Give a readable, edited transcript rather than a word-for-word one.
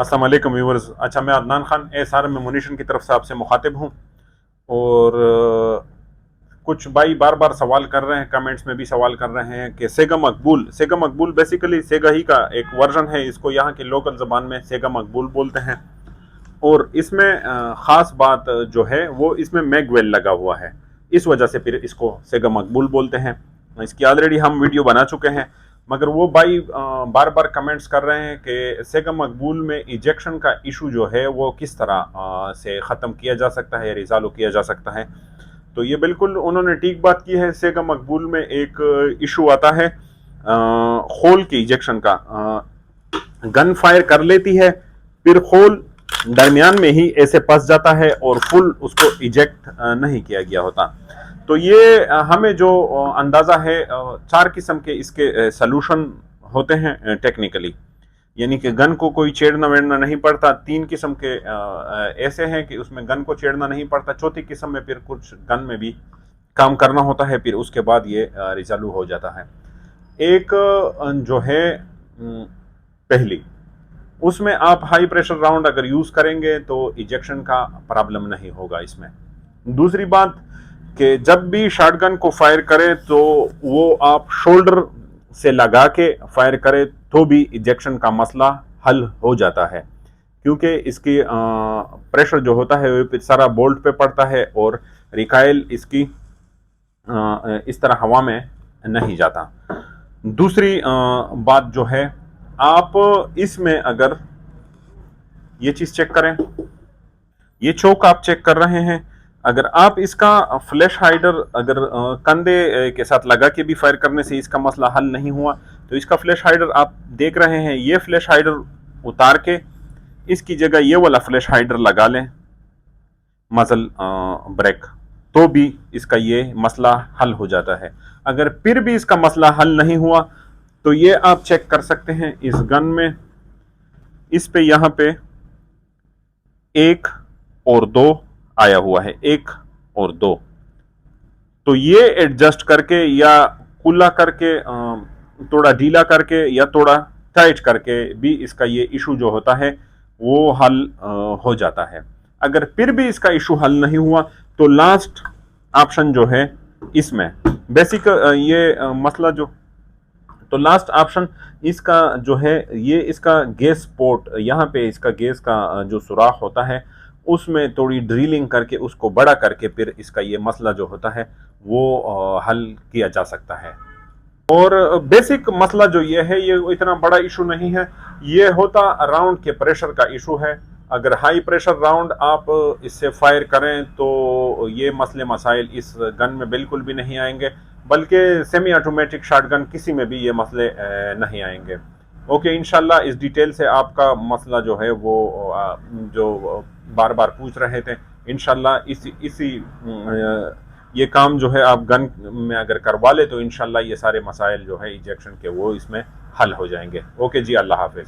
अस्सलाम वालेकुम व्यूअर्स। अच्छा, मैं अदनान खान एसआर एमुनेशन की तरफ से आपसे मुखातिब हूँ। और कुछ भाई बार बार सवाल कर रहे हैं, कमेंट्स में भी सवाल कर रहे हैं कि सेगा मकबूल बेसिकली सेगा ही का एक वर्जन है। इसको यहाँ की लोकल ज़बान में सेगा मकबूल बोलते हैं। और इसमें ख़ास बात जो है वो इसमें मैगवेल लगा हुआ है, इस वजह से फिर इसको सेगा मकबूल बोलते हैं। इसकी ऑलरेडी हम वीडियो बना चुके हैं, मगर वो भाई बार बार कमेंट्स कर रहे हैं कि सेगा मकबूल में इजेक्शन का इशू जो है वो किस तरह से ख़त्म किया जा सकता है, रिजॉल्व किया जा सकता है। तो ये बिल्कुल उन्होंने ठीक बात की है। सेगा मकबूल में एक इशू आता है होल के इजेक्शन का। गन फायर कर लेती है, फिर होल दरमियान में ही ऐसे फंस जाता है और फुल उसको इजेक्ट नहीं किया गया होता। तो ये हमें जो अंदाज़ा है, 4 किस्म के इसके सलूशन होते हैं टेक्निकली, यानी कि गन को कोई छेड़ना वेड़ना नहीं पड़ता। 3 किस्म के ऐसे हैं कि उसमें गन को छेड़ना नहीं पड़ता। चौथी किस्म में फिर कुछ गन में भी काम करना होता है, फिर उसके बाद ये रिजॉल्व हो जाता है। एक जो है पहली, उसमें आप हाई प्रेशर राउंड अगर यूज करेंगे तो इजेक्शन का प्रॉब्लम नहीं होगा इसमें। दूसरी बात कि जब भी शॉटगन को फायर करें तो वो आप शोल्डर से लगा के फायर करें तो भी इजेक्शन का मसला हल हो जाता है, क्योंकि इसकी प्रेशर जो होता है वो सारा बोल्ट पे पड़ता है और रिकाइल इसकी इस तरह हवा में नहीं जाता। दूसरी बात जो है, आप इसमें अगर ये चीज चेक करें, ये चोक आप चेक कर रहे हैं, अगर आप इसका फ्लैश हाइडर अगर कंधे के साथ लगा के भी फायर करने से इसका मसला हल नहीं हुआ तो इसका फ्लैश हाइडर आप देख रहे हैं, ये फ्लैश हाइडर उतार के इसकी जगह ये वाला फ्लैश हाइडर लगा लें मजल ब्रेक, तो भी इसका ये मसला हल हो जाता है। अगर फिर भी इसका मसला हल नहीं हुआ तो ये आप चेक कर सकते हैं इस गन में, इस पे यहाँ पे 1 और 2 आया हुआ है, 1 और 2। तो ये एडजस्ट करके या खुला करके, थोड़ा ढीला करके या थोड़ा टाइट करके भी इसका ये इशू जो होता है वो हल हो जाता है। अगर फिर भी इसका इशू हल नहीं हुआ तो लास्ट ऑप्शन जो है इसमें बेसिक ये मसला जो, तो लास्ट ऑप्शन इसका जो है, ये इसका गैस पोर्ट, यहाँ पे इसका गैस का जो सुराख होता है उसमें थोड़ी ड्रिलिंग करके उसको बड़ा करके फिर इसका ये मसला जो होता है वो हल किया जा सकता है। और बेसिक मसला जो ये है ये इतना बड़ा इशू नहीं है, ये होता राउंड के प्रेशर का इशू है। अगर हाई प्रेशर राउंड आप इससे फायर करें तो ये मसले मसाइल इस गन में बिल्कुल भी नहीं आएंगे, बल्कि सेमी ऑटोमेटिक शॉटगन किसी में भी ये मसले नहीं आएंगे। ओके, इंशाल्लाह इस डिटेल से आपका मसला जो है वो जो बार बार पूछ रहे थे, इंशाल्लाह इसी ये काम जो है आप गन में अगर करवा ले तो इंशाल्लाह ये सारे मसाइल जो है इजेक्शन के वो इसमें हल हो जाएंगे। ओके जी, अल्लाह हाफिज।